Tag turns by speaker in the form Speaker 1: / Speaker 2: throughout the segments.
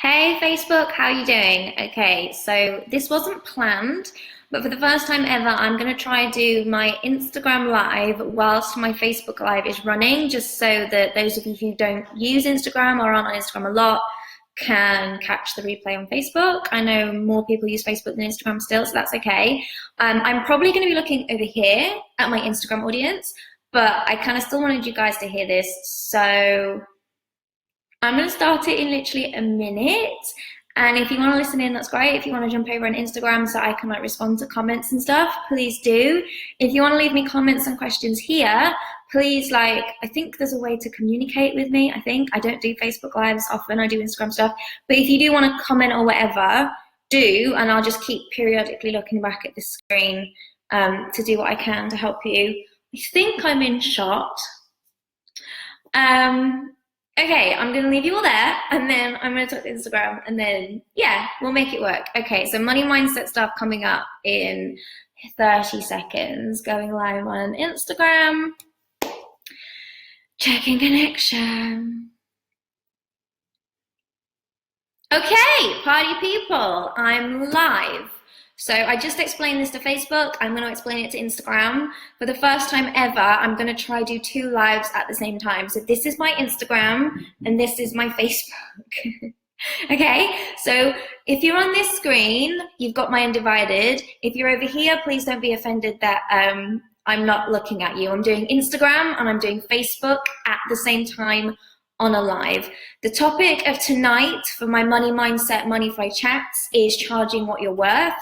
Speaker 1: Hey Facebook, how are you doing? Okay, so this wasn't planned, but for the first time ever, I'm going to try and do my Instagram live whilst my Facebook live is running, just so that those of you who don't use Instagram or aren't on Instagram a lot can catch the replay on Facebook. I know more people use Facebook than Instagram still, so that's okay. I'm probably going to be looking over here at my Instagram audience, but I kind of still wanted you guys to hear this, so I'm going to start it in literally a minute. And if you want to listen in, that's great. If you want to jump over on Instagram so I can respond to comments and stuff, please do. If you want to leave me comments and questions here, please I think there's a way to communicate with me. I don't do Facebook Lives often, I do Instagram stuff. But if you do want to comment or whatever, do, and I'll just keep periodically looking back at the screen to do what I can to help you. I think I'm in shot. Okay, I'm going to leave you all there, and then I'm going to talk to Instagram, and then, yeah, we'll make it work. Okay, so money mindset stuff coming up in 30 seconds. Going live on Instagram. Checking connection. Okay, party people, I'm live. So I just explained this to Facebook. I'm going to explain it to Instagram. For the first time ever, I'm going to try do 2 lives at the same time. So this is my Instagram and this is my Facebook. Okay, so if you're on this screen, you've got my undivided. If you're over here, please don't be offended that I'm not looking at you. I'm doing Instagram and I'm doing Facebook at the same time on a live. The topic of tonight for my money mindset, money flow chats is charging what you're worth.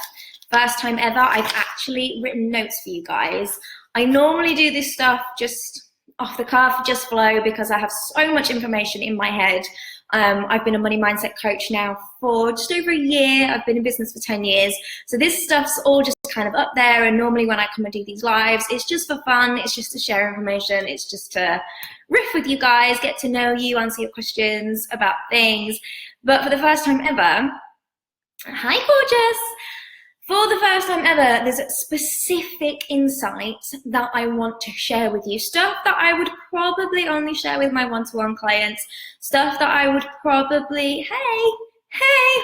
Speaker 1: First time ever, I've actually written notes for you guys. I normally do this stuff just off the cuff, just flow, because I have so much information in my head. I've been a money mindset coach now for just over a year. I've been in business for 10 years. So this stuff's all just kind of up there. And normally when I come and do these lives, it's just for fun. It's just to share information. It's just to riff with you guys, get to know you, answer your questions about things. But for the first time ever, hi gorgeous. For the first time ever, there's specific insights that I want to share with you. Stuff that I would probably only share with my one-to-one clients. Stuff that I would probably, hey,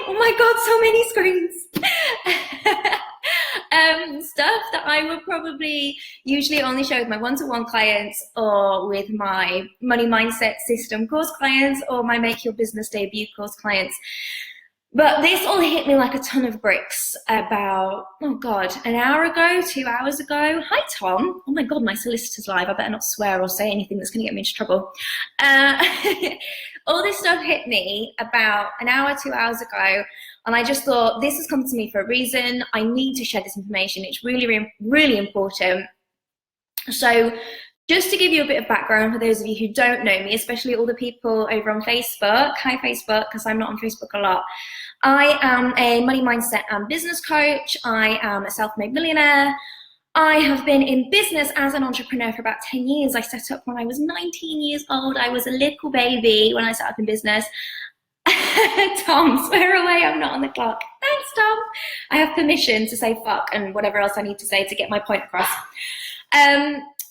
Speaker 1: oh my God, so many screens. Stuff that I would probably usually only share with my one-to-one clients or with my money mindset system course clients or my make your business debut course clients. But this all hit me like a ton of bricks about, oh God, an hour ago, 2 hours ago. Hi, Tom. Oh my God, my solicitor's live. I better not swear or say anything that's gonna get me into trouble. All this stuff hit me about an hour, 2 hours ago. And I just thought, this has come to me for a reason. I need to share this information. It's really, really important. So just to give you a bit of background for those of you who don't know me, especially all the people over on Facebook. Hi, Facebook, because I'm not on Facebook a lot. I am a money mindset and business coach. I am a self-made millionaire. I have been in business as an entrepreneur for about 10 years. I set up when I was 19 years old. I was a little baby when I set up in business. Tom, swear away, I'm not on the clock. Thanks, Tom. I have permission to say fuck and whatever else I need to say to get my point across.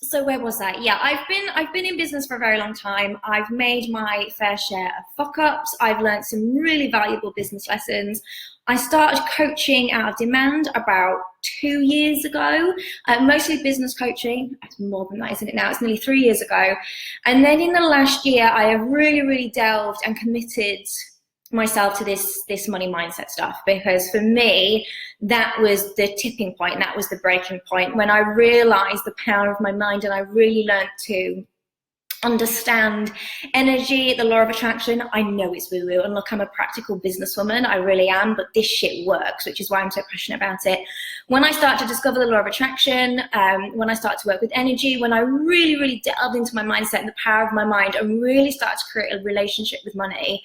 Speaker 1: So where was I? Yeah, I've been in business for a very long time. I've made my fair share of fuck ups. I've learned some really valuable business lessons. I started coaching out of demand about 2 years ago, mostly business coaching. It's more than that, isn't it now? It's nearly 3 years ago. And then in the last year, I have really delved and committed myself to this money mindset stuff, because for me, that was the tipping point, that was the breaking point when I realized the power of my mind and I really learned to understand energy, the law of attraction. I know it's woo-woo, and look, I'm a practical businesswoman, I really am, but this shit works, which is why I'm so passionate about it. When I start to discover the law of attraction, when I start to work with energy, when I really delved into my mindset and the power of my mind and really started to create a relationship with money,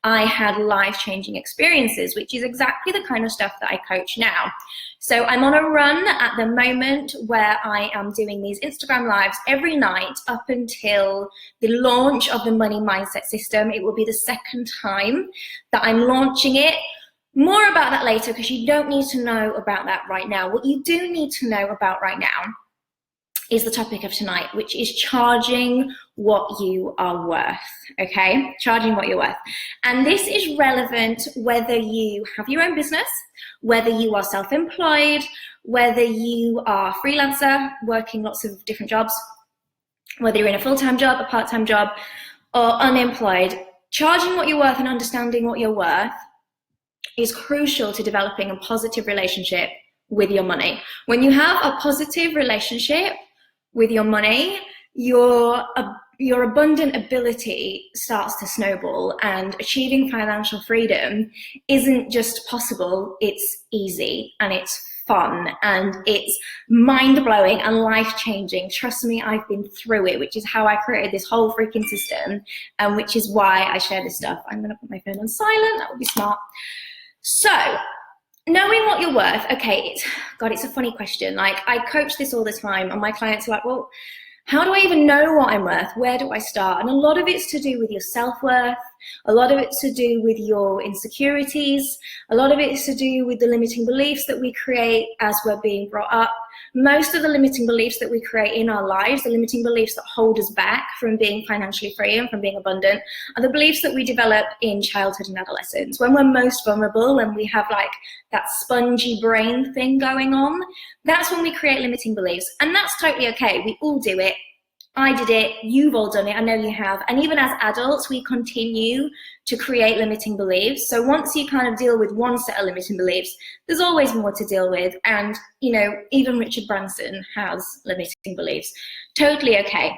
Speaker 1: I had life-changing experiences, which is exactly the kind of stuff that I coach now. So I'm on a run at the moment where I am doing these Instagram lives every night up until the launch of the money mindset system. It will be the second time that I'm launching it. More about that later, because you don't need to know about that right now. What you do need to know about right now is the topic of tonight, which is charging what you are worth, okay? Charging what you're worth. And this is relevant whether you have your own business, whether you are self-employed, whether you are a freelancer working lots of different jobs, whether you're in a full-time job, a part-time job, or unemployed. Charging what you're worth and understanding what you're worth is crucial to developing a positive relationship with your money. When you have a positive relationship with your money, your abundant ability starts to snowball, and achieving financial freedom isn't just possible, it's easy and it's fun and it's mind-blowing and life-changing. Trust me, I've been through it, which is how I created this whole freaking system, and which is why I share this stuff. I'm gonna put my phone on silent, that would be smart. So, knowing what you're worth, okay, it's a funny question. Like, I coach this all the time, and my clients are like, well, how do I even know what I'm worth? Where do I start? And a lot of it's to do with your self-worth. A lot of it's to do with your insecurities. A lot of it is to do with the limiting beliefs that we create as we're being brought up. Most of the limiting beliefs that we create in our lives, the limiting beliefs that hold us back from being financially free and from being abundant, are the beliefs that we develop in childhood and adolescence. When we're most vulnerable, when we have like that spongy brain thing going on, that's when we create limiting beliefs. And that's totally okay. We all do it. I did it, you've all done it, I know you have. And even as adults, we continue to create limiting beliefs. So once you kind of deal with one set of limiting beliefs, there's always more to deal with. And, you know, even Richard Branson has limiting beliefs. Totally okay.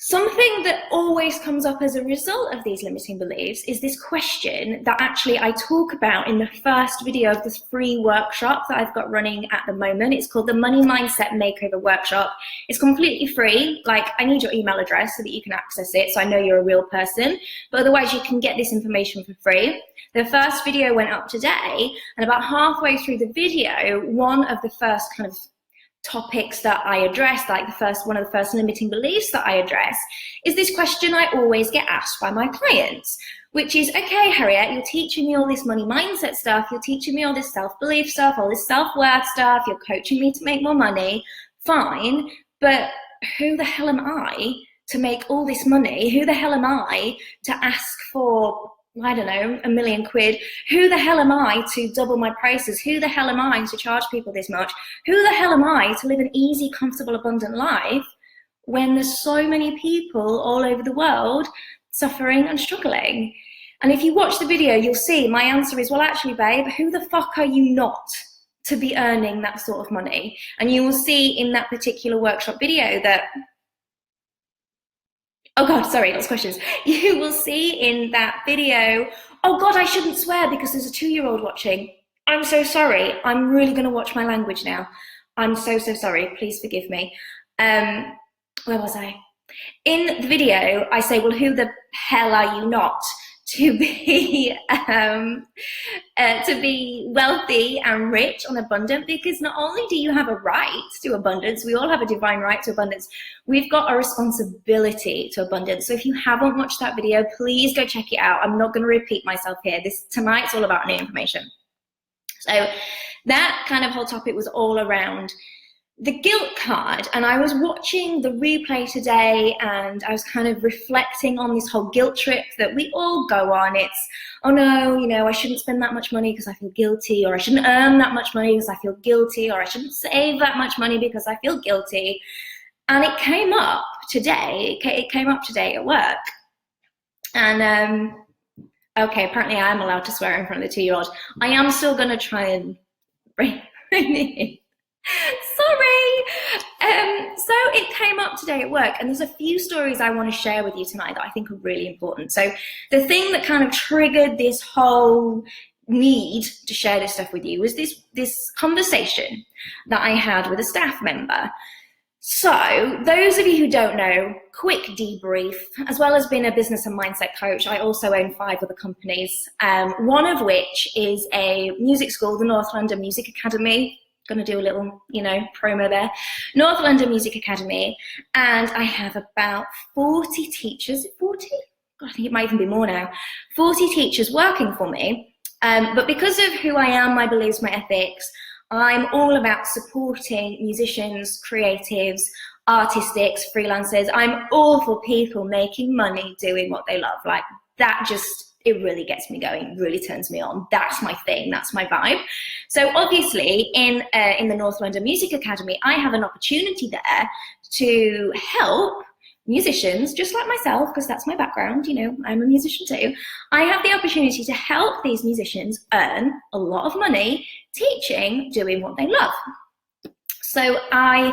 Speaker 1: Something that always comes up as a result of these limiting beliefs is this question that actually I talk about in the first video of this free workshop that I've got running at the moment. It's called the Money Mindset Makeover Workshop. It's completely free. Like, I need your email address so that you can access it, so I know you're a real person, but otherwise you can get this information for free. The first video went up today, and about halfway through the video, one of the first kind of topics that I address, like one of the first limiting beliefs that I address, is this question I always get asked by my clients, which is, okay, Harriet, you're teaching me all this money mindset stuff, you're teaching me all this self-belief stuff, all this self-worth stuff, you're coaching me to make more money, fine, but who the hell am I to make all this money? Who the hell am I to ask for, I don't know, £1 million quid? Who the hell am I to double my prices? Who the hell am I to charge people this much? Who the hell am I to live an easy, comfortable, abundant life when there's so many people all over the world suffering and struggling? And if you watch the video, you'll see my answer is, well, actually, babe, who the fuck are you not to be earning that sort of money? And you will see in that particular workshop video that, oh God, sorry, lots of questions. You will see in that video, oh God, I shouldn't swear because there's a 2-year-old watching. I'm so sorry. I'm really gonna watch my language now. I'm so sorry, please forgive me. Where was I? In the video, I say, well, who the hell are you not to be wealthy and rich and abundant? Because not only do you have a right to abundance, we all have a divine right to abundance, we've got a responsibility to abundance. So if you haven't watched that video, please go check it out. I'm not going to repeat myself here. Tonight's all about new information. So that kind of whole topic was all around the guilt card, and I was watching the replay today and I was kind of reflecting on this whole guilt trip that we all go on. It's, oh no, you know, I shouldn't spend that much money because I feel guilty, or I shouldn't earn that much money because I feel guilty, or I shouldn't save that much money because I feel guilty. And it came up today, at work. And okay, apparently I am allowed to swear in front of the 2-year-old. I am still gonna try and bring it in. Sorry. So it came up today at work, and there's a few stories I want to share with you tonight that I think are really important. So the thing that kind of triggered this whole need to share this stuff with you was this conversation that I had with a staff member. So those of you who don't know, quick debrief. As well as being a business and mindset coach, I also own 5 other companies, one of which is a music school, the North London Music Academy. Going to do a little, you know, promo there. North London Music Academy. And I have about 40 teachers, 40? God, I think it might even be more now. 40 teachers working for me. But because of who I am, my beliefs, my ethics, I'm all about supporting musicians, creatives, artistics, freelancers. I'm all for people making money doing what they love. Like that just, it really gets me going, really turns me on. That's my thing, that's my vibe. So obviously in the North London Music Academy, I have an opportunity there to help musicians just like myself, because that's my background, you know, I'm a musician too. I have the opportunity to help these musicians earn a lot of money teaching, doing what they love. So I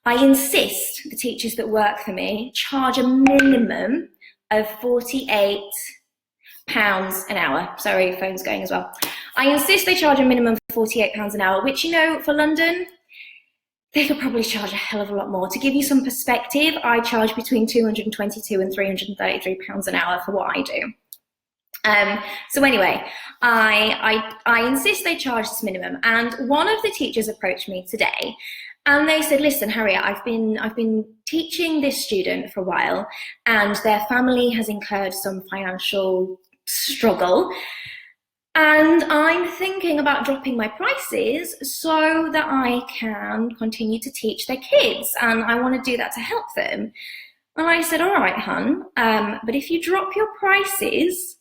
Speaker 1: insist the teachers that work for me charge a minimum of £48 an hour. Sorry, phone's going as well. I insist they charge a minimum of £48 an hour, which, you know, for London, they could probably charge a hell of a lot more. To give you some perspective, I charge between £222 and £333 an hour for what I do. So anyway, I insist they charge this minimum. And one of the teachers approached me today and they said, listen, Harriet, I've been teaching this student for a while and their family has incurred some financial struggle. And I'm thinking about dropping my prices so that I can continue to teach their kids. And I want to do that to help them. And I said, all right, hun, but if you drop your prices,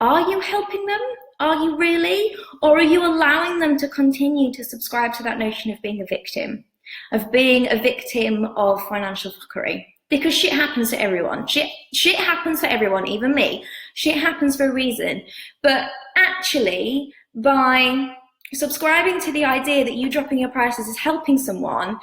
Speaker 1: are you helping them? Are you really? Or are you allowing them to continue to subscribe to that notion of being a victim of financial fuckery? Because shit happens to everyone. Shit happens to everyone, even me. Shit happens for a reason. But actually, by subscribing to the idea that you dropping your prices is helping someone,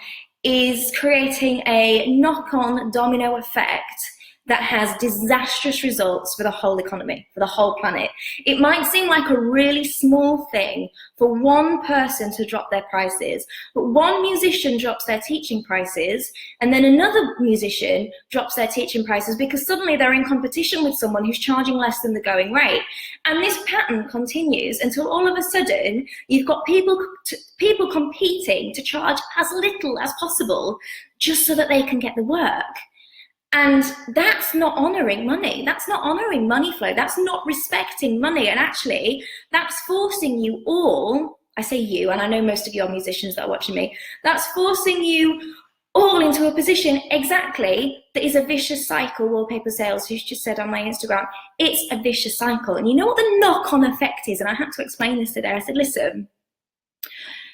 Speaker 1: is creating a knock-on domino effect that has disastrous results for the whole economy, for the whole planet. It might seem like a really small thing for one person to drop their prices, but one musician drops their teaching prices, and then another musician drops their teaching prices because suddenly they're in competition with someone who's charging less than the going rate. And this pattern continues until all of a sudden you've got people competing to charge as little as possible just so that they can get the work. And that's not honoring money. That's not honoring money flow. That's not respecting money. And actually, that's forcing you all, I say you, and I know most of you are musicians that are watching me, that's forcing you all into a position exactly that is a vicious cycle. Wallpaper Sales, who's just said on my Instagram, it's a vicious cycle. And you know what the knock-on effect is? And I had to explain this today. I said, listen,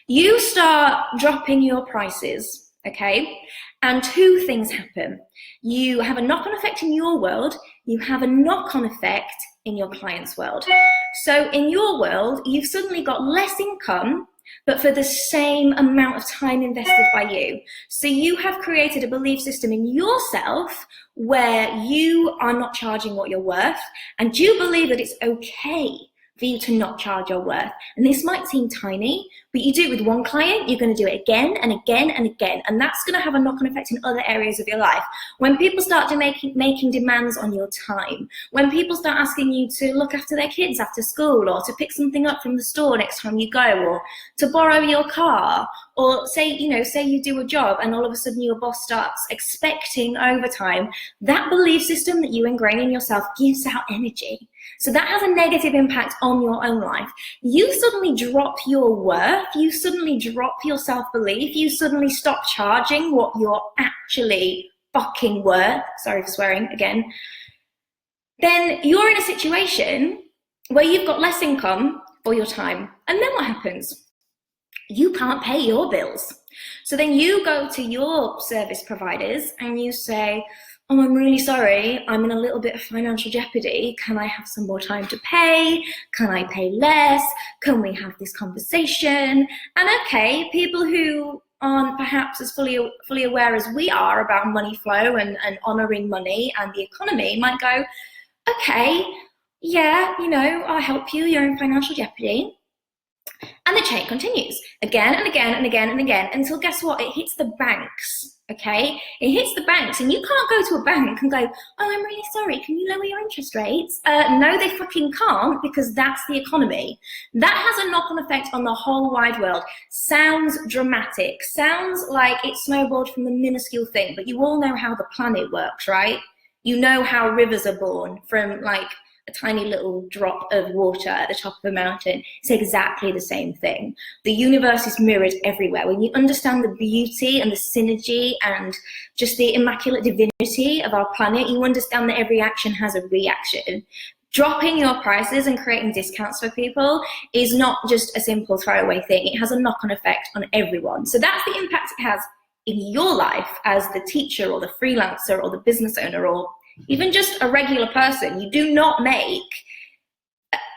Speaker 1: you start dropping your prices, okay? And two things happen. You have a knock-on effect in your world, you have a knock-on effect in your client's world. So in your world, you've suddenly got less income, but for the same amount of time invested by you. So you have created a belief system in yourself where you are not charging what you're worth, and you believe that it's okay for you to not charge your worth. And this might seem tiny, but you do it with one client, you're going to do it again and again and again, and that's going to have a knock-on effect in other areas of your life. When people start to making demands on your time, when people start asking you to look after their kids after school, or to pick something up from the store next time you go, or to borrow your car, or say you do a job and all of a sudden your boss starts expecting overtime, that belief system that you ingrain in yourself gives out energy. So that has a negative impact on your own life. You suddenly drop your worth, you suddenly drop your self-belief, you suddenly stop charging what you're actually fucking worth, sorry for swearing again, then you're in a situation where you've got less income for your time. And then what happens? You can't pay your bills. So then you go to your service providers and you say, oh, I'm really sorry, I'm in a little bit of financial jeopardy. Can I have some more time to pay? Can I pay less? Can we have this conversation? And okay, people who aren't perhaps as fully aware as we are about money flow and honoring money and the economy might go, okay, yeah, I'll help you, you're in financial jeopardy. And the chain continues again and again and again and again until, guess what, it hits the banks, okay? It hits the banks, and you can't go to a bank and go, oh, I'm really sorry, can you lower your interest rates? No, they fucking can't, because that's the economy. That has a knock-on effect on the whole wide world. Sounds dramatic, sounds like it snowballed from the minuscule thing, but you all know how the planet works, right? You know how rivers are born from like a tiny little drop of water at the top of a mountain. It's exactly the same thing. The universe is mirrored everywhere. When you understand the beauty and the synergy and just the immaculate divinity of our planet, you understand that every action has a reaction. Dropping your prices and creating discounts for people is not just a simple throwaway thing. It has a knock-on effect on everyone. So that's the impact it has in your life as the teacher or the freelancer or the business owner or even just a regular person. You do not make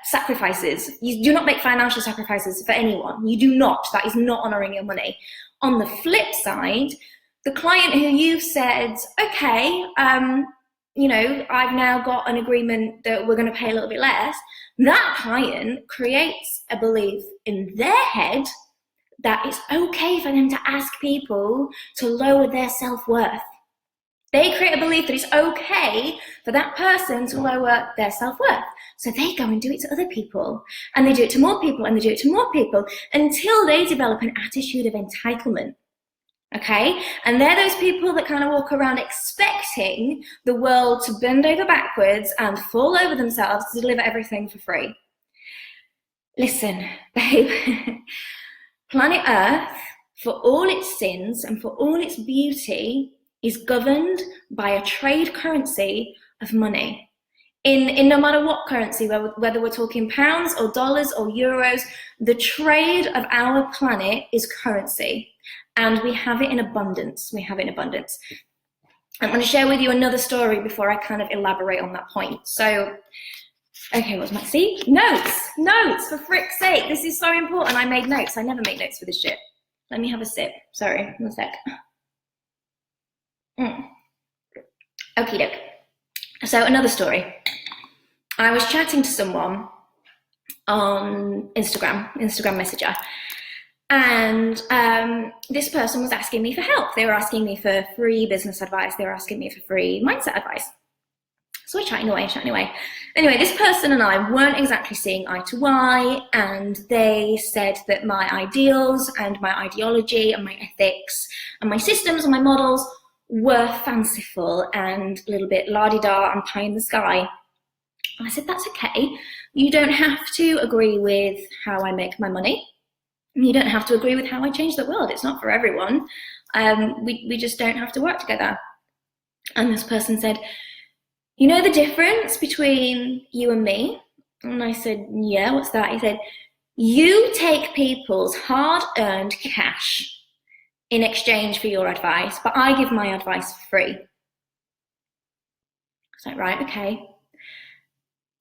Speaker 1: sacrifices. You do not make financial sacrifices for anyone. You do not. That is not honoring your money. On the flip side, the client who you've said, okay, you know, I've now got an agreement that we're going to pay a little bit less, that client creates a belief in their head that it's okay for them to ask people to lower their self-worth. They create a belief that it's okay for that person to lower their self-worth. So they go and do it to other people, and they do it to more people, and they do it to more people, until they develop an attitude of entitlement. Okay? And they're those people that kind of walk around expecting the world to bend over backwards and fall over themselves to deliver everything for free. Listen, babe, planet Earth, for all its sins and for all its beauty, is governed by a trade currency of money. In no matter what currency, whether we're talking pounds or dollars or euros, the trade of our planet is currency, and we have it in abundance. We have it in abundance. I'm going to share with you another story before I kind of elaborate on that point. So, okay, what's my see? Notes, for frick's sake. This is so important. I made notes. I never make notes for this shit. Let me have a sip. Sorry, 1 sec. Okie doke. So another story. I was chatting to someone on Instagram Messenger, and this person was asking me for help. They were asking me for free business advice. They were asking me for free mindset advice. So we're chatting away. Anyway, this person and I weren't exactly seeing eye to eye, and they said that my ideals and my ideology and my ethics and my systems and my models were fanciful and a little bit la-di-da and pie in the sky. And I said, that's okay. You don't have to agree with how I make my money. You don't have to agree with how I change the world. It's not for everyone. We just don't have to work together. And this person said, you know the difference between you and me? And I said, yeah, what's that? He said, you take people's hard-earned cash in exchange for your advice, but I give my advice for free. I was like, right, okay.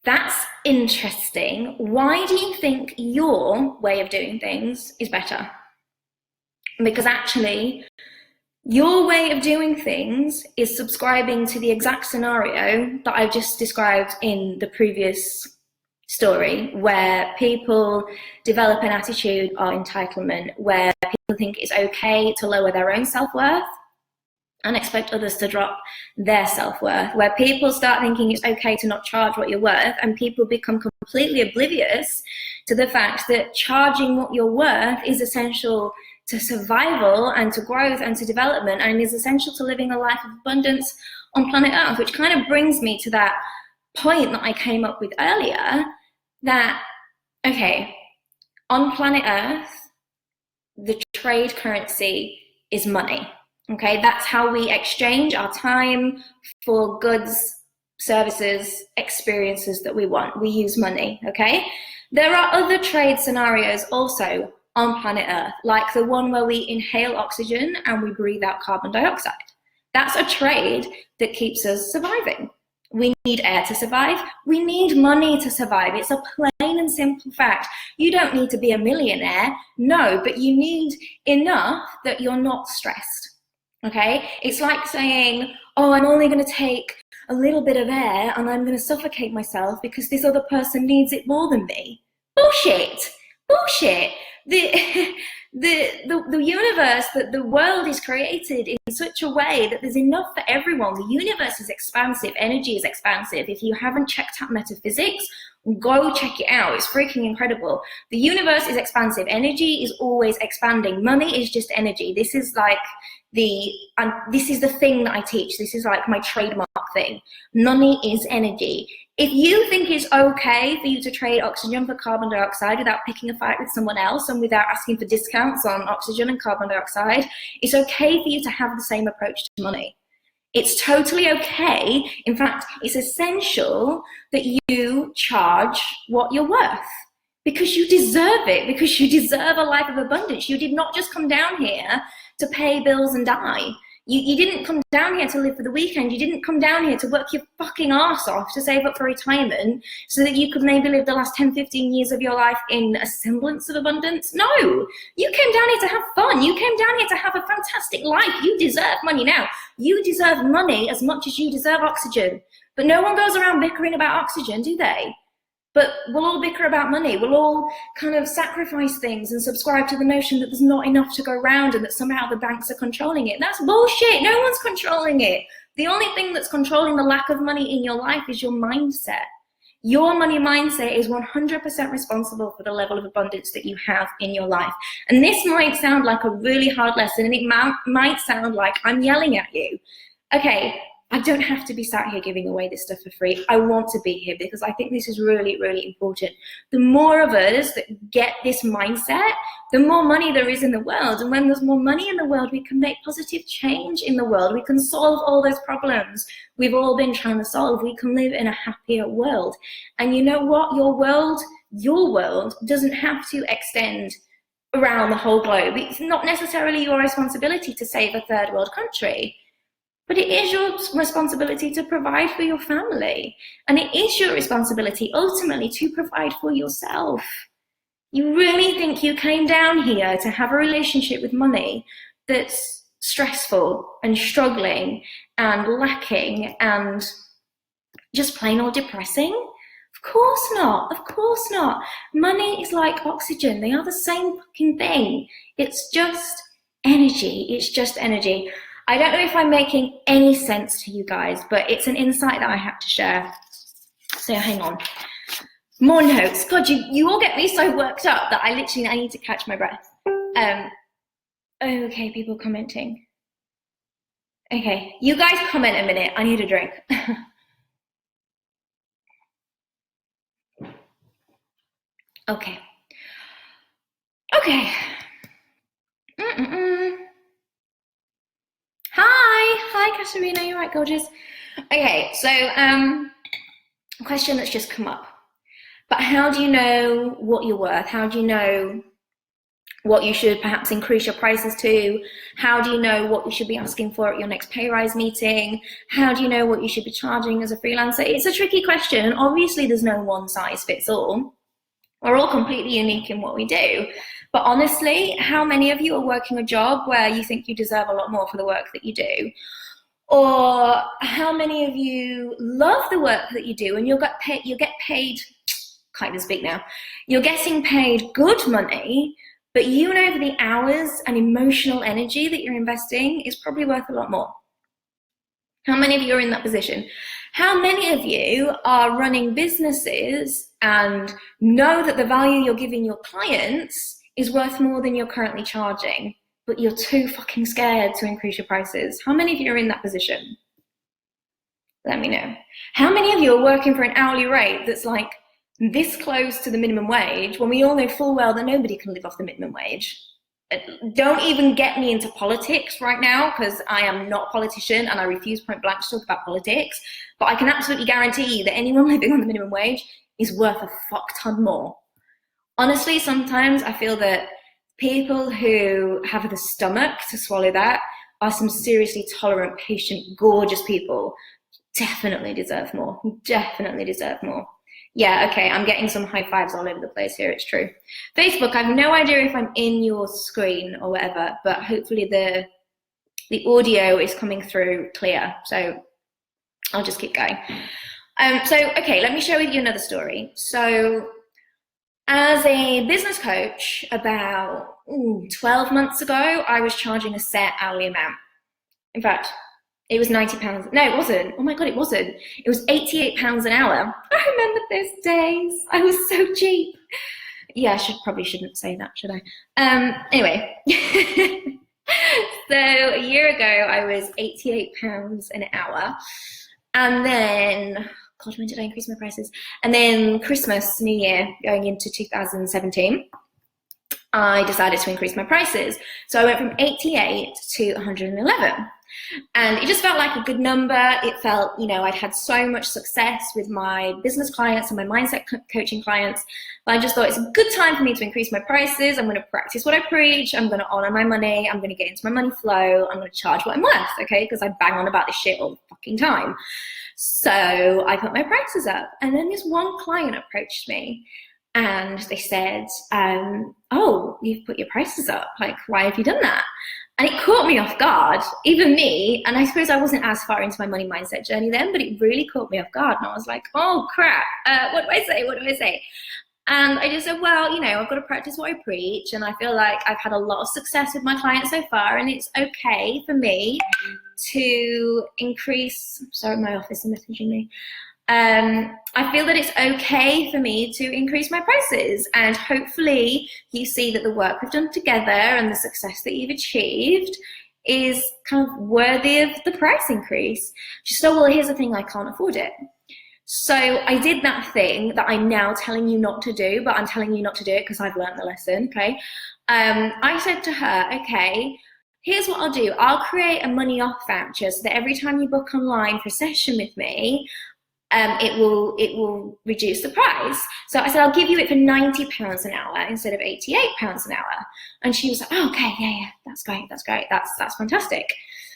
Speaker 1: That's interesting. Why do you think your way of doing things is better? Because actually, your way of doing things is subscribing to the exact scenario that I've just described in the previous story, where people develop an attitude of entitlement, where people think it's okay to lower their own self-worth and expect others to drop their self-worth, where people start thinking it's okay to not charge what you're worth, and people become completely oblivious to the fact that charging what you're worth is essential to survival and to growth and to development, and is essential to living a life of abundance on planet Earth, which kind of brings me to that point that I came up with earlier, that, okay, on planet Earth, the trade currency is money, okay? That's how we exchange our time for goods, services, experiences that we want. We use money, okay? There are other trade scenarios also on planet Earth, like the one where we inhale oxygen and we breathe out carbon dioxide. That's a trade that keeps us surviving. We need air to survive. We need money to survive. It's a plain and simple fact. You don't need to be a millionaire, no, but you need enough that you're not stressed, okay? It's like saying, oh, I'm only going to take a little bit of air and I'm going to suffocate myself because this other person needs it more than me. Bullshit. The universe, the world is created in such a way that there's enough for everyone. The universe is expansive, energy is expansive. If you haven't checked out metaphysics, go check it out. It's freaking incredible. The universe is expansive. Energy is always expanding. Money is just energy. This is like this is the thing that I teach. This is like my trademark thing. Money is energy. If you think it's okay for you to trade oxygen for carbon dioxide without picking a fight with someone else and without asking for discounts on oxygen and carbon dioxide, it's okay for you to have the same approach to money. It's totally okay. In fact, it's essential that you charge what you're worth, because you deserve it, because you deserve a life of abundance. You did not just come down here to pay bills and die. You didn't come down here to live for the weekend. You didn't come down here to work your fucking arse off to save up for retirement so that you could maybe live the last 10, 15 years of your life in a semblance of abundance. No, you came down here to have fun. You came down here to have a fantastic life. You deserve money now. You deserve money as much as you deserve oxygen. But no one goes around bickering about oxygen, do they? But we'll all bicker about money. We'll all kind of sacrifice things and subscribe to the notion that there's not enough to go around and that somehow the banks are controlling it. That's bullshit. No one's controlling it. The only thing that's controlling the lack of money in your life is your mindset. Your money mindset is 100% responsible for the level of abundance that you have in your life. And this might sound like a really hard lesson, and it might sound like I'm yelling at you. Okay, I don't have to be sat here giving away this stuff for free. I want to be here because I think this is really, really important. The more of us that get this mindset, the more money there is in the world. And when there's more money in the world, we can make positive change in the world. We can solve all those problems we've all been trying to solve. We can live in a happier world. And you know what? Your world doesn't have to extend around the whole globe. It's not necessarily your responsibility to save a third world country. But it is your responsibility to provide for your family. And it is your responsibility, ultimately, to provide for yourself. You really think you came down here to have a relationship with money that's stressful and struggling and lacking and just plain old depressing? Of course not. Of course not. Money is like oxygen. They are the same fucking thing. It's just energy. It's just energy. I don't know if I'm making any sense to you guys, but it's an insight that I have to share. So hang on. More notes. God, you all get me so worked up that I need to catch my breath. Okay, people commenting. Okay, you guys comment a minute. I need a drink. Okay. Okay. Hi, Katerina, you're right, gorgeous. Okay, so a question that's just come up. But how do you know what you're worth? How do you know what you should perhaps increase your prices to? How do you know what you should be asking for at your next pay rise meeting? How do you know what you should be charging as a freelancer? It's a tricky question. Obviously, there's no one size fits all. We're all completely unique in what we do. But honestly, how many of you are working a job where you think you deserve a lot more for the work that you do? Or how many of you love the work that you do and you get paid, kind of speak now, you're getting paid good money, but you know the hours and emotional energy that you're investing is probably worth a lot more? How many of you are in that position? How many of you are running businesses and know that the value you're giving your clients is worth more than you're currently charging, but you're too fucking scared to increase your prices? How many of you are in that position? Let me know. How many of you are working for an hourly rate that's like this close to the minimum wage when we all know full well that nobody can live off the minimum wage? Don't even get me into politics right now, because I am not a politician and I refuse point blank to talk about politics, but I can absolutely guarantee you that anyone living on the minimum wage is worth a fuck ton more. Honestly, sometimes I feel that people who have the stomach to swallow that are some seriously tolerant, patient, gorgeous people. Definitely deserve more. Definitely deserve more. Yeah, okay, I'm getting some high fives all over the place here, it's true. Facebook, I have no idea if I'm in your screen or whatever, but hopefully the audio is coming through clear, so I'll just keep going. Okay, let me share with you another story. So, as a business coach, about 12 months ago, I was charging a set hourly amount. In fact, it was £90. No, it wasn't. Oh my God, it wasn't. It was £88 an hour. I remember those days. I was so cheap. Yeah, probably shouldn't say that, should I? Anyway. So a year ago, I was £88 an hour. And then, God, when did I increase my prices? And then Christmas, New Year, going into 2017, I decided to increase my prices. So I went from 88 to 111. And it just felt like a good number. It felt, I'd had so much success with my business clients and my mindset coaching clients. But I just thought it's a good time for me to increase my prices. I'm going to practice what I preach. I'm going to honor my money. I'm going to get into my money flow. I'm going to charge what I'm worth, okay? Because I bang on about this shit all the fucking time. So I put my prices up. And then this one client approached me and they said, oh, you've put your prices up. Like, why have you done that? And it caught me off guard, even me. And I suppose I wasn't as far into my money mindset journey then, but it really caught me off guard. And I was like, oh crap, what do I say? What do I say? And I just said, well, I've got to practice what I preach. And I feel like I've had a lot of success with my clients so far. And it's okay for me to increase, sorry, my office is messaging me. I feel that it's okay for me to increase my prices, and hopefully you see that the work we've done together and the success that you've achieved is kind of worthy of the price increase. Just so, well, here's the thing, I can't afford it. So I did that thing that I'm now telling you not to do, but I'm telling you not to do it because I've learned the lesson, okay? I said to her, okay, here's what I'll do. I'll create a money off voucher so that every time you book online for a session with me, it will reduce the price. So I said, I'll give you it for £90 an hour instead of £88 an hour. And she was like, oh, okay, yeah, that's great, that's fantastic.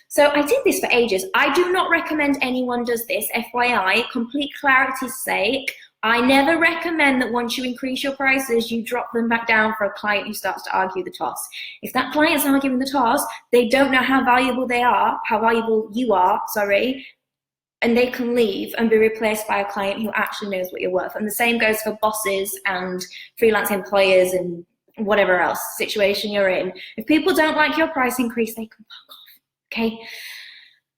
Speaker 1: So I did this for ages. I do not recommend anyone does this, FYI, complete clarity's sake. I never recommend that once you increase your prices, you drop them back down for a client who starts to argue the toss. If that client's arguing the toss, they don't know how valuable you are, and they can leave and be replaced by a client who actually knows what you're worth. And the same goes for bosses and freelance employers and whatever else situation you're in. If people don't like your price increase, they can fuck off, okay?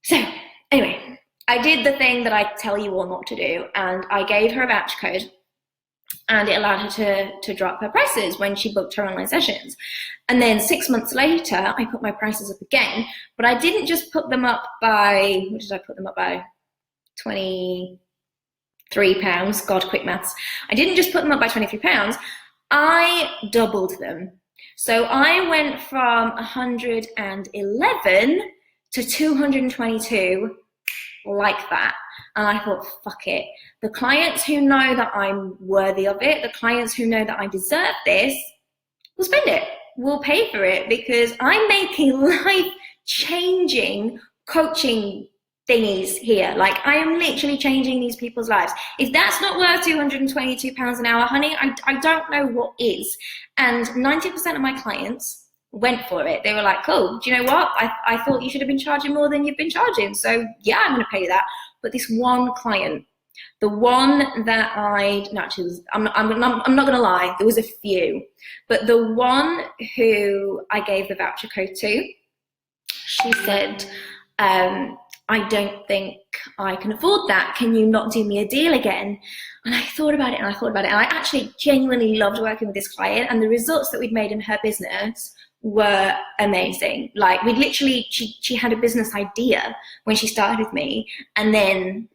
Speaker 1: So anyway, I did the thing that I tell you all not to do, and I gave her a voucher code, and it allowed her to drop her prices when she booked her online sessions. And then 6 months later, I put my prices up again, but I didn't just put them up by, what did I put them up by? £23. God, quick maths. I didn't just put them up by £23. I doubled them. So I went from 111 to 222 like that. And I thought, fuck it. The clients who know that I'm worthy of it, the clients who know that I deserve this, will spend it, will pay for it, because I'm making life-changing coaching thingies here. Like, I am literally changing these people's lives. If that's not worth £222 an hour, honey, I don't know what is. And 90% of my clients went for it. They were like, cool, do you know what? I thought you should have been charging more than you've been charging. So yeah, I'm going to pay that. But this one client, the one that I'm not going to lie, there was a few, but the one who I gave the voucher code to, she said, I don't think I can afford that. Can you not do me a deal again? And I thought about it and I thought about it. And I actually genuinely loved working with this client, and the results that we'd made in her business were amazing. Like, we'd literally, she had a business idea when she started with me. And then,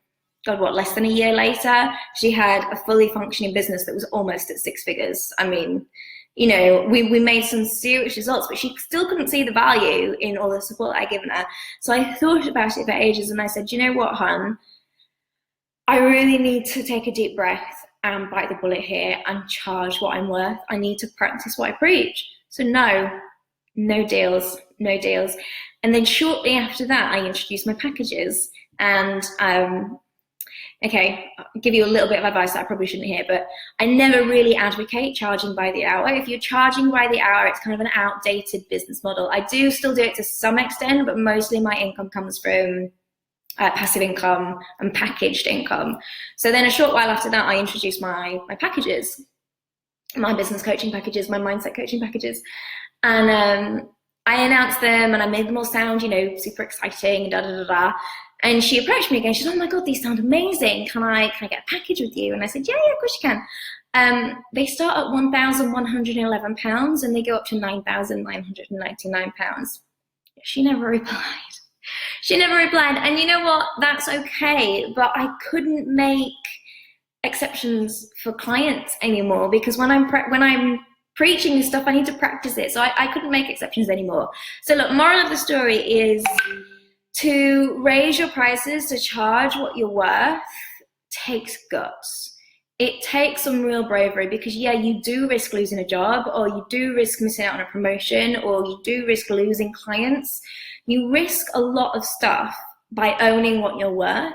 Speaker 1: God, what, less than a year later, she had a fully functioning business that was almost at 6 figures. I mean, you know, we made some serious results, but she still couldn't see the value in all the support I'd given her. So I thought about it for ages, and I said, you know what, hon? I really need to take a deep breath and bite the bullet here and charge what I'm worth. I need to practice what I preach. So no deals. And then shortly after that, I introduced my packages. And okay, I'll give you a little bit of advice that I probably shouldn't hear, but I never really advocate charging by the hour. If you're charging by the hour, it's kind of an outdated business model. I do still do it to some extent, but mostly my income comes from passive income and packaged income. So then a short while after that, I introduced my packages, my business coaching packages, my mindset coaching packages. And I announced them and I made them all sound, you know, super exciting, And she approached me again. She said, oh my God, these sound amazing. Can I get a package with you? And I said, yeah, of course you can. They start at £1,111 and they go up to £9,999. She never replied. She never replied. And you know what? That's okay. But I couldn't make exceptions for clients anymore, because when I'm preaching this stuff, I need to practice it. So I couldn't make exceptions anymore. So look, moral of the story is to raise your prices, to charge what you're worth, takes guts. It takes some real bravery, because yeah, you do risk losing a job, or you do risk missing out on a promotion, or you do risk losing clients. You risk a lot of stuff by owning what you're worth.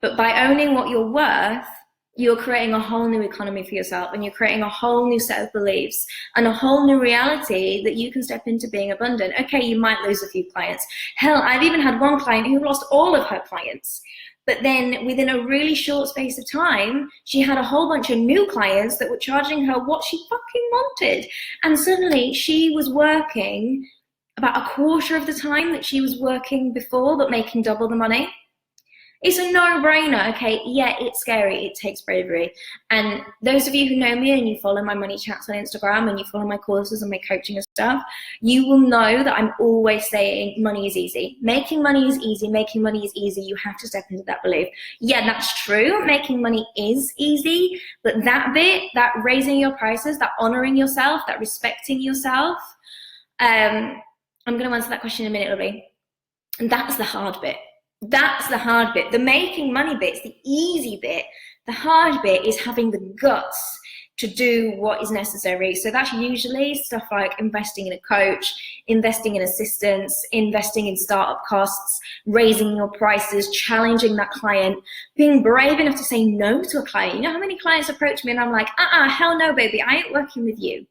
Speaker 1: But by owning what you're worth, you're creating a whole new economy for yourself, and you're creating a whole new set of beliefs and a whole new reality that you can step into being abundant. Okay, you might lose a few clients. Hell, I've even had one client who lost all of her clients. But then within a really short space of time, she had a whole bunch of new clients that were charging her what she fucking wanted. And suddenly she was working about a quarter of the time that she was working before, but making double the money. It's a no-brainer, okay? Yeah, it's scary, it takes bravery. And those of you who know me and you follow my money chats on Instagram and you follow my courses and my coaching and stuff, you will know that I'm always saying money is easy. Making money is easy, making money is easy. You have to step into that belief. Yeah, that's true, making money is easy, but that bit, that raising your prices, that honoring yourself, that respecting yourself, I'm gonna answer that question in a minute, Lovely. And that's the hard bit. That's the hard bit. The making money bit's the easy bit. The hard bit is having the guts to do what is necessary. So that's usually stuff like investing in a coach, investing in assistance, investing in startup costs, raising your prices, challenging that client, being brave enough to say no to a client. You know how many clients approach me and I'm like, hell no, baby, I ain't working with you,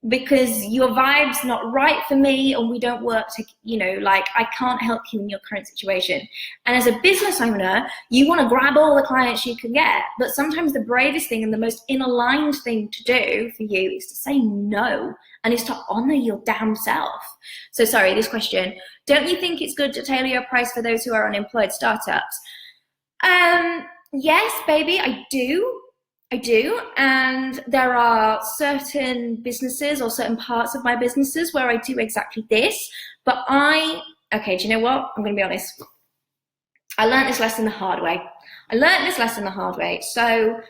Speaker 1: because your vibe's not right for me, and we don't work to, like, I can't help you in your current situation. And as a business owner, you want to grab all the clients you can get, but sometimes the bravest thing and the most in-aligned thing to do for you is to say no, and is to honor your damn self. So sorry, this question, don't you think it's good to tailor your price for those who are unemployed startups? Yes, baby, I do. And there are certain businesses or certain parts of my businesses where I do exactly this. But okay, do you know what? I'm going to be honest. I learned this lesson the hard way. So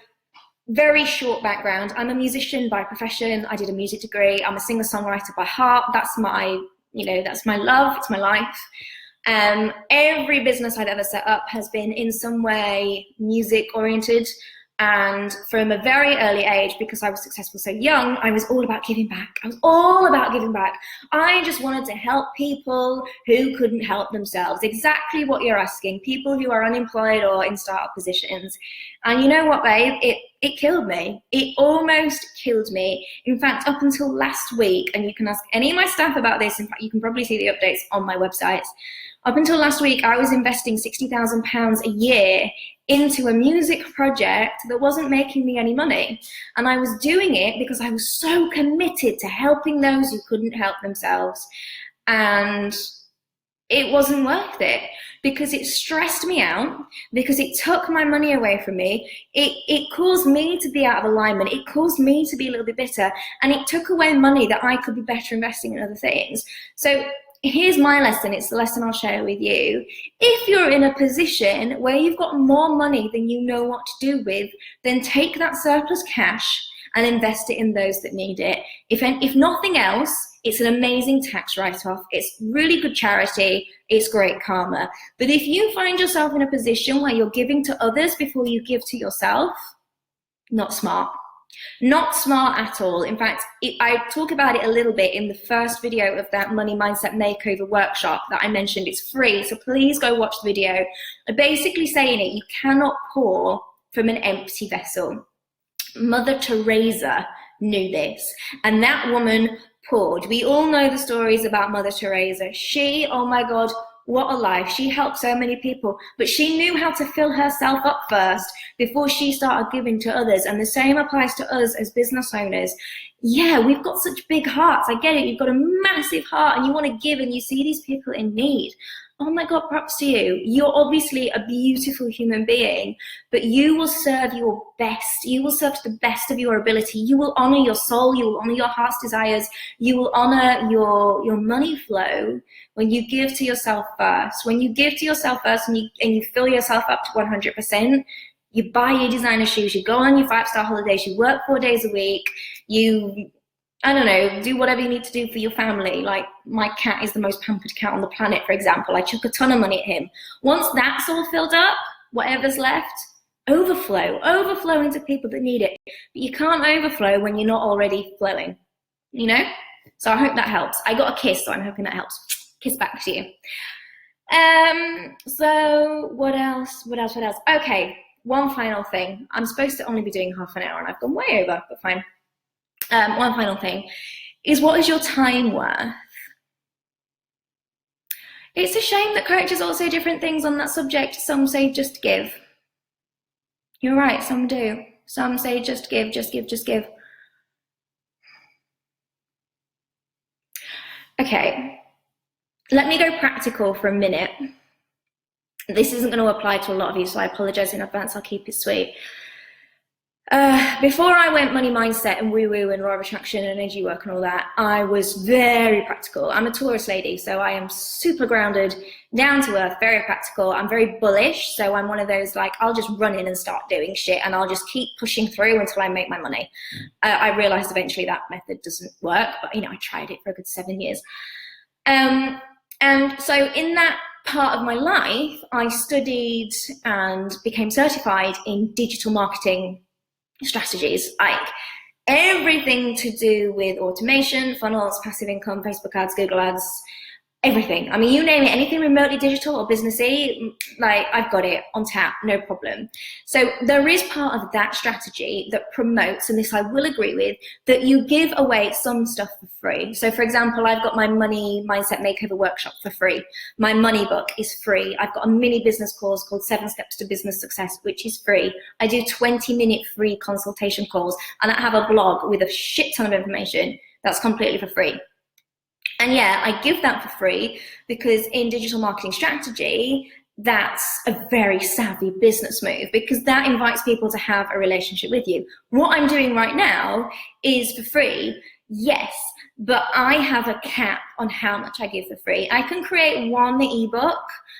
Speaker 1: very short background. I'm a musician by profession. I did a music degree. I'm a singer-songwriter by heart. That's my love. It's my life. Every business I've ever set up has been in some way music-oriented. And from a very early age, because I was successful so young, I was all about giving back. I just wanted to help people who couldn't help themselves. Exactly what you're asking. People who are unemployed or in startup positions. And you know what, babe? It killed me. It almost killed me. In fact, up until last week, and you can ask any of my staff about this. In fact, you can probably see the updates on my website. Up until last week, I was investing £60,000 a year into a music project that wasn't making me any money. And I was doing it because I was so committed to helping those who couldn't help themselves. And it wasn't worth it, because it stressed me out, because it took my money away from me. It caused me to be out of alignment. It caused me to be a little bit bitter, and it took away money that I could be better investing in other things. So here's my lesson. It's the lesson I'll share with you. If you're in a position where you've got more money than you know what to do with, then take that surplus cash and invest it in those that need it. If nothing else, it's an amazing tax write-off. It's really good charity. It's great karma. But if you find yourself in a position where you're giving to others before you give to yourself, not smart. Not smart at all. In fact, I talk about it a little bit in the first video of that Money Mindset Makeover workshop that I mentioned. It's free, so please go watch the video. I'm basically saying it, you cannot pour from an empty vessel. Mother Teresa knew this, and that woman poured. We all know the stories about Mother Teresa. She, oh my God, what a life. She helped so many people, but she knew how to fill herself up first before she started giving to others. And the same applies to us as business owners. Yeah, we've got such big hearts. I get it. You've got a massive heart and you want to give, and you see these people in need. oh my God, props to you. You're obviously a beautiful human being, but you will serve your best. You will serve to the best of your ability. You will honor your soul. You will honor your heart's desires. You will honor your money flow when you give to yourself first. When you give to yourself first and you fill yourself up to 100%, you buy your designer shoes, you go on your 5-star holidays, you work 4 days a week, you, I don't know, do whatever you need to do for your family. Like my cat is the most pampered cat on the planet, for example. I chuck a ton of money at him. Once that's all filled up, whatever's left, overflow into people that need it. But you can't overflow when you're not already flowing, you know? So I hope that helps. I got a kiss, so I'm hoping that helps. Kiss back to you. So what else? Okay. One final thing. I'm supposed to only be doing half an hour and I've gone way over, but fine. One final thing is, what is your time worth? It's a shame that coaches all say different things on that subject. Some say just give. You're right, some do. Some say just give, just give, just give. Okay, let me go practical for a minute. This isn't going to apply to a lot of you, so I apologize in advance. I'll keep it sweet. Before I went money mindset and woo-woo and law of attraction and energy work and all that, I was very practical. I'm a Taurus lady, so I am super grounded, down to earth, very practical. I'm very bullish, so I'm one of those, like, I'll just run in and start doing shit and I'll just keep pushing through until I make my money. I realized eventually that method doesn't work, but, you know, I tried it for a good 7 years. And so in that part of my life, I studied and became certified in digital marketing strategies, like everything to do with automation, funnels, passive income, Facebook ads, Google ads, everything. I mean, you name it, anything remotely digital or businessy, like I've got it on tap, no problem. So there is part of that strategy that promotes, and this I will agree with, that you give away some stuff for free. So for example, I've got my money mindset makeover workshop for free. My money book is free. I've got a mini business course called 7 Steps to Business Success, which is free. I do 20-minute free consultation calls, and I have a blog with a shit ton of information that's completely for free. And yeah, I give that for free because in digital marketing strategy, that's a very savvy business move, because that invites people to have a relationship with you. What I'm doing right now is for free, yes, but I have a cap on how much I give for free. I can create one ebook,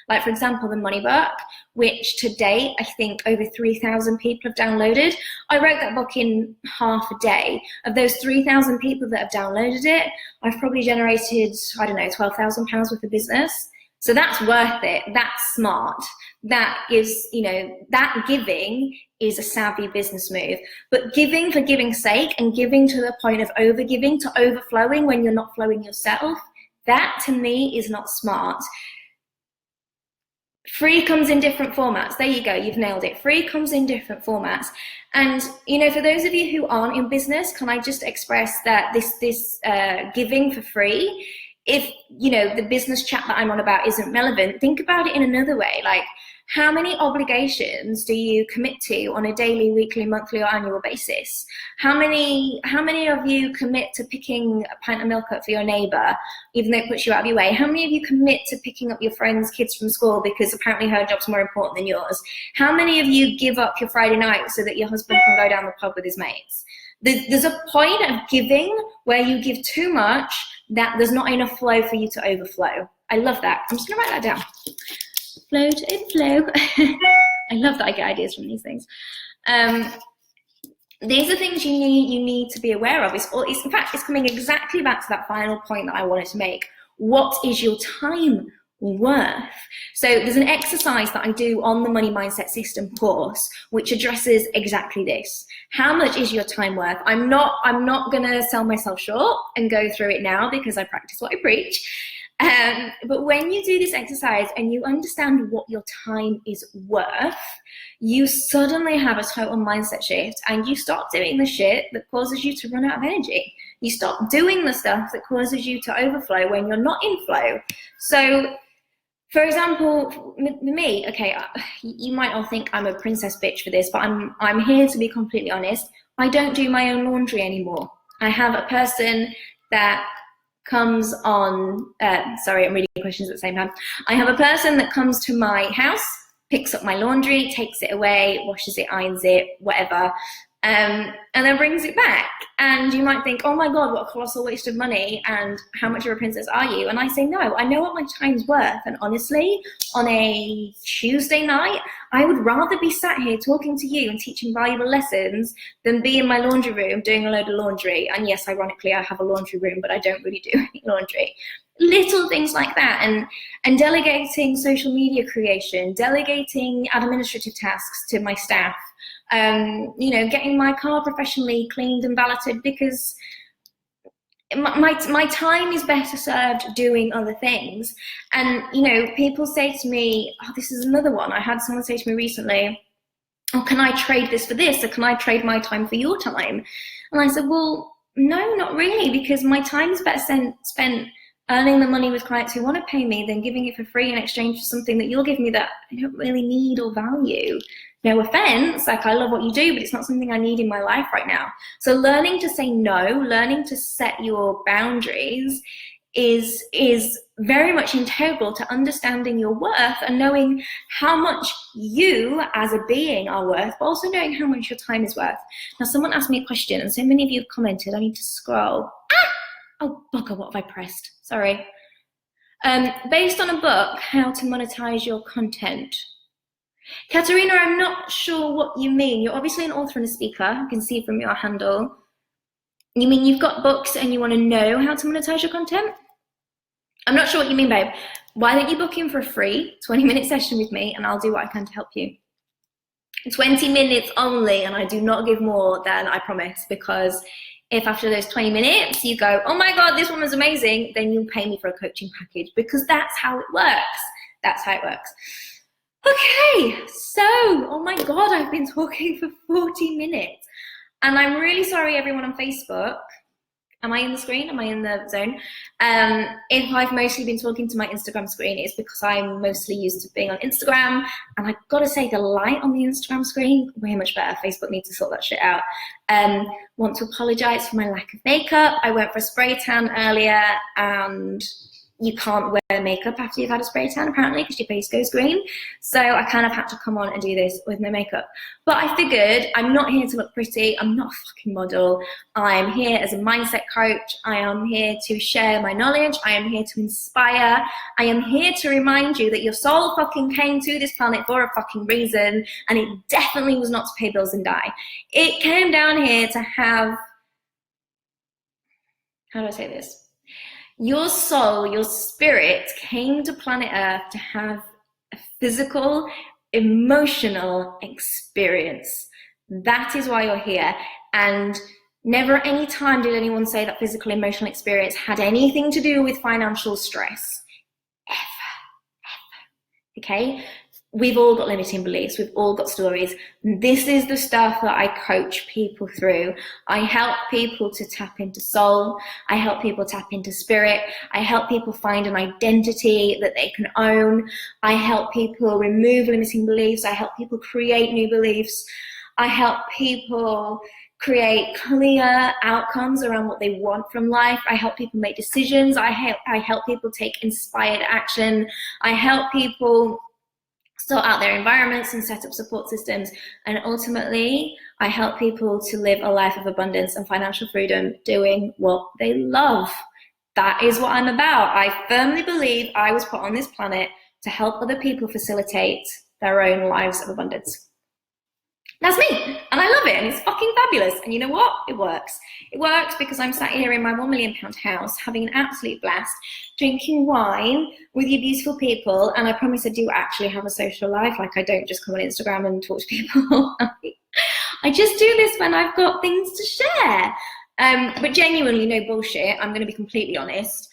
Speaker 1: like for example, the Money Book, which to date, I think over 3,000 people have downloaded. I wrote that book in half a day. Of those 3,000 people that have downloaded it, I've probably generated, I don't know, £12,000 worth of business. So that's worth it. That's smart. That gives, you know, that giving is a savvy business move. But giving for giving's sake and giving to the point of overgiving to overflowing when you're not flowing yourself, that to me is not smart. Free comes in different formats. There you go, you've nailed it. Free comes in different formats. And, you know, for those of you who aren't in business, can I just express that this giving for free, if, you know, the business chat that I'm on about isn't relevant, think about it in another way. Like, how many obligations do you commit to on a daily, weekly, monthly, or annual basis? How many of you commit to picking a pint of milk up for your neighbor, even though it puts you out of your way? How many of you commit to picking up your friend's kids from school because apparently her job's more important than yours? How many of you give up your Friday night so that your husband can go down the pub with his mates? There's a point of giving where you give too much that there's not enough flow for you to overflow. I love that. I'm just gonna write that down. Flow to overflow. I love that I get ideas from these things. These are things you need to be aware of. In fact, it's coming exactly back to that final point that I wanted to make. What is your time worth? So there's an exercise that I do on the Money Mindset System course which addresses exactly this. How much is your time worth? I'm not gonna sell myself short and go through it now because I practice what I preach. But when you do this exercise and you understand what your time is worth, you suddenly have a total mindset shift and you stop doing the shit that causes you to run out of energy. You stop doing the stuff that causes you to overflow when you're not in flow. So, for example, me, okay, you might all think I'm a princess bitch for this, but I'm here to be completely honest. I don't do my own laundry anymore. I have a person that comes on, sorry, I'm reading questions at the same time. I have a person that comes to my house, picks up my laundry, takes it away, washes it, irons it, whatever, and then brings it back. And you might think, oh my God, what a colossal waste of money, and how much of a princess are you? And I say, no, I know what my time's worth. And honestly, on a Tuesday night, I would rather be sat here talking to you and teaching valuable lessons than be in my laundry room doing a load of laundry. And yes, ironically, I have a laundry room, but I don't really do any laundry. Little things like that, and delegating social media creation, delegating administrative tasks to my staff, you know, getting my car professionally cleaned and valeted, because my time is better served doing other things. And, you know, people say to me, oh, this is another one. I had someone say to me recently, oh, can I trade this for this? Or can I trade my time for your time? And I said, well, no, not really, because my time is better spent earning the money with clients who want to pay me than giving it for free in exchange for something that you'll give me that I don't really need or value. No offense, like, I love what you do, but it's not something I need in my life right now. So learning to say no, learning to set your boundaries is very much integral to understanding your worth and knowing how much you as a being are worth, but also knowing how much your time is worth. Now, someone asked me a question, and so many of you have commented. I need to scroll. Oh, bugger, what have I pressed? Sorry. Based on a book, How to Monetize Your Content. Katerina, I'm not sure what you mean. You're obviously an author and a speaker. I can see from your handle. You mean you've got books and you want to know how to monetize your content? I'm not sure what you mean, babe. Why don't you book in for a free 20-minute session with me, and I'll do what I can to help you. 20 minutes only, and I do not give more than I promise, because if after those 20 minutes you go, oh my God, this one was amazing, then you pay me for a coaching package, because that's how it works. That's how it works. Okay, so, oh my God, I've been talking for 40 minutes. And I'm really sorry, everyone on Facebook. Am I in the screen? Am I in the zone? If I've mostly been talking to my Instagram screen, it's because I'm mostly used to being on Instagram. And I've got to say, the light on the Instagram screen, way much better. Facebook needs to sort that shit out. Want to apologize for my lack of makeup. I went for a spray tan earlier, and you can't wear makeup after you've had a spray tan, apparently, because your face goes green. So I kind of had to come on and do this with no makeup. But I figured I'm not here to look pretty. I'm not a fucking model. I'm here as a mindset coach. I am here to share my knowledge. I am here to inspire. I am here to remind you that your soul fucking came to this planet for a fucking reason, and it definitely was not to pay bills and die. It came down here to have, how do I say this? Your soul, your spirit came to planet Earth to have a physical, emotional experience. That is why you're here. And never at any time did anyone say that physical, emotional experience had anything to do with financial stress. Ever. Okay? We've all got limiting beliefs. We've all got stories. This is the stuff that I coach people through. I help people to tap into soul. I help people tap into spirit. I help people find an identity that they can own. I help people remove limiting beliefs. I help people create new beliefs. I help people create clear outcomes around what they want from life. I help people make decisions. I help people take inspired action. I help people sort out their environments and set up support systems. And ultimately, I help people to live a life of abundance and financial freedom doing what they love. That is what I'm about. I firmly believe I was put on this planet to help other people facilitate their own lives of abundance. That's me, and I love it, and it's fucking fabulous. And you know what? It works. It works because I'm sat here in my £1 million house having an absolute blast, drinking wine with you beautiful people, and I promise I do actually have a social life. Like, I don't just come on Instagram and talk to people. I just do this when I've got things to share. But genuinely, no bullshit, I'm going to be completely honest.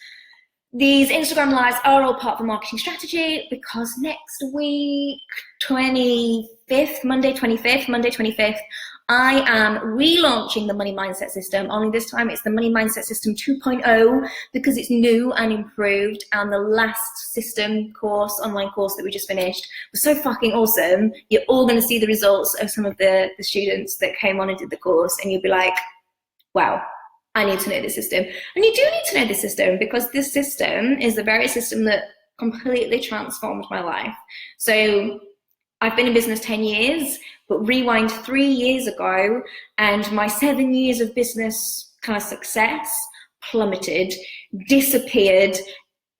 Speaker 1: These Instagram lives are all part of the marketing strategy, because next week, Monday 25th, I am relaunching the Money Mindset System, only this time it's the Money Mindset System 2.0, because it's new and improved, and the last system course, online course that we just finished was so fucking awesome. You're all going to see the results of some of the students that came on and did the course, and you'll be like, wow, I need to know the system. And you do need to know the system, because this system is the very system that completely transformed my life. So I've been in business 10 years, but rewind 3 years ago, and my 7 years of business kind of success plummeted, disappeared.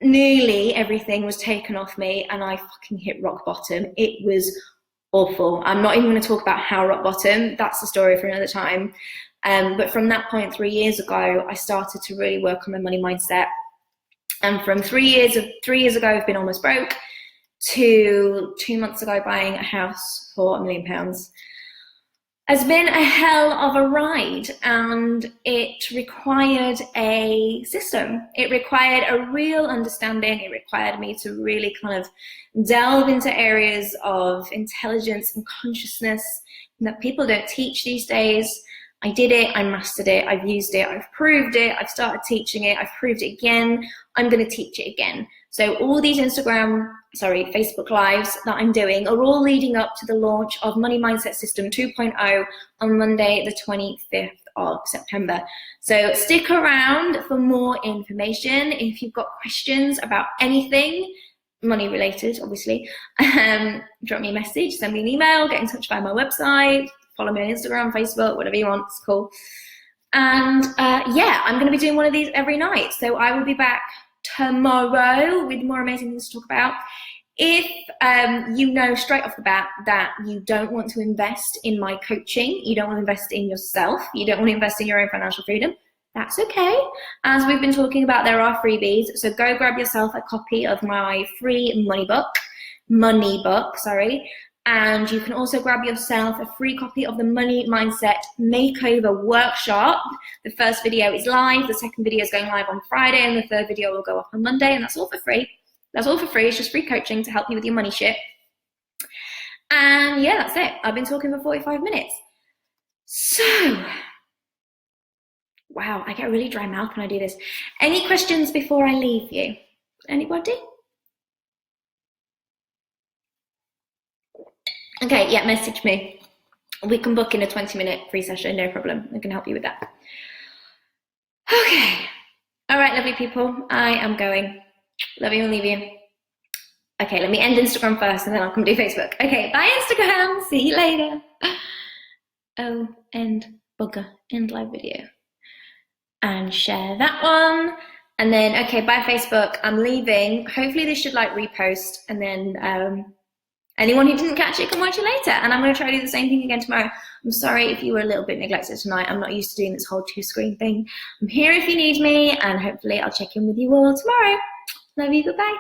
Speaker 1: Nearly everything was taken off me, and I fucking hit rock bottom. It was awful. I'm not even going to talk about how rock bottom, that's the story for another time. But from that point 3 years ago, I started to really work on my money mindset. And from 3 years ago, I've been almost broke, to 2 months ago buying a house for £1 million. Has been a hell of a ride, and it required a system. It required a real understanding. It required me to really kind of delve into areas of intelligence and consciousness that people don't teach these days. I did it, I mastered it, I've used it, I've proved it, I've started teaching it, I've proved it again, I'm gonna teach it again. So all these Facebook Lives that I'm doing are all leading up to the launch of Money Mindset System 2.0 on Monday, the 25th of September. So stick around for more information. If you've got questions about anything, money related, obviously, drop me a message, send me an email, get in touch via my website, follow me on Instagram, Facebook, whatever you want, it's cool. And yeah, I'm gonna be doing one of these every night. So I will be back tomorrow with more amazing things to talk about. If you know straight off the bat that you don't want to invest in my coaching, you don't want to invest in yourself, you don't want to invest in your own financial freedom, that's okay. As we've been talking about, there are freebies. So go grab yourself a copy of my free money book, and you can also grab yourself a free copy of the Money Mindset Makeover Workshop. The first video is live, the second video is going live on Friday, and the third video will go up on Monday, and that's all for free. That's all for free. It's just free coaching to help you with your money shit. And yeah, that's it. I've been talking for 45 minutes. So, wow, I get a really dry mouth when I do this. Any questions before I leave you? Anybody? Okay, yeah, message me. We can book in a 20-minute free session, no problem. I can help you with that. Okay. All right, lovely people, I am going. Love you and leave you. Okay, let me end Instagram first and then I'll come do Facebook. Okay, bye Instagram, see you later. Oh, end bugger, end live video. And share that one. And then, okay, bye Facebook, I'm leaving. Hopefully this should like repost, and then anyone who didn't catch it can watch it later. And I'm gonna try to do the same thing again tomorrow. I'm sorry if you were a little bit neglected tonight. I'm not used to doing this whole 2-screen thing. I'm here if you need me, and hopefully I'll check in with you all tomorrow. Love you, goodbye.